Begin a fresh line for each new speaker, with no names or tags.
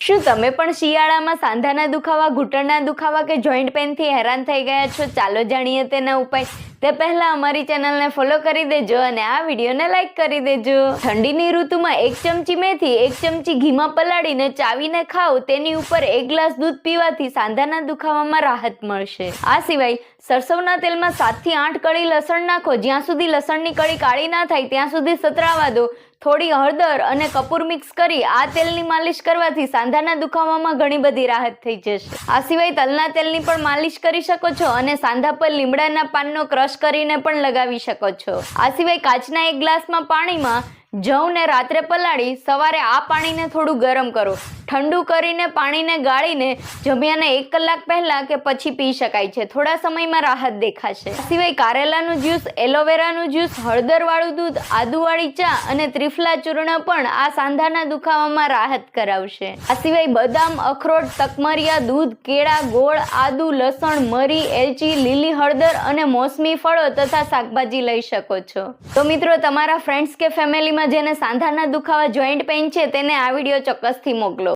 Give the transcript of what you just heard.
શું તમે પણ શિયાળામાં સાંધાના દુખાવા, ઘૂંટણના દુખાવા કે જોઈન્ટ પેનથી હેરાન થઈ ગયા છો? ચાલો જાણીએ તેના ઉપાય. તે પહેલા અમારી ચેનલને ફોલો કરી દેજો અને આ વિડીયોને લાઈક કરી દેજો. ઠંડીની ઋતુમાં 1 ચમચી મેથી 1 ચમચી ઘીમાં પલાળીને ચાવીને ખાઓ. તેની ઉપર 1 ગ્લાસ દૂધ પીવાથી સાંધાના દુખાવામાં રાહત મળશે. આ સિવાય સરસવના તેલમાં 7 થી 8 કળી લસણ નાખો. જ્યાં સુધી લસણની કળી કાળી ના થાય ત્યાં સુધી સતરાવા દો. થોડી હળદર અને કપૂર મિક્સ કરી આ તેલની માલિશ કરવાથી સાંધાના દુખાવામાં ઘણી બધી રાહત થઈ જશે. આ સિવાય તલના તેલની પણ માલિશ કરી શકો છો અને સાંધા પર લીમડાના પાનનો ક્રશ કરીને પણ લગાવી શકો છો. આ સિવાય કાચના 1 ગ્લાસમાં પાણીમાં જવને રાત્રે પલાળી સવારે આ પાણીને થોડું ગરમ કરો. ઠંડુ કરીને પાણીને ગાળીને જમ્યાને 1 કલાક પહેલા કે પછી પી શકાય છે. થોડા સમયમાં રાહત દેખાશે. આ સિવાય કારેલાનું જ્યુસ, એલોવેરાનું જ્યુસ, હળદરવાળું દૂધ, આદુવાળી ચા અને ત્રિફલા ચૂર્ણ પણ આ સાંધાના દુખાવામાં રાહત કરાવશે. આ સિવાય બદામ, અખરોટ, તકમરિયા, દૂધ, કેળા, ગોળ, આદુ, લસણ, મરી, એલચી, લીલી હળદર અને મોસમી ફળો તથા શાકભાજી લઈ શકો છો. તો મિત્રો, તમારા ફ્રેન્ડ્સ કે ફેમિલીમાં જેને સાંધાના દુખાવા, જોઈન્ટ પેઇન છે તેને આ વિડીયો ચોક્કસથી મોકલો.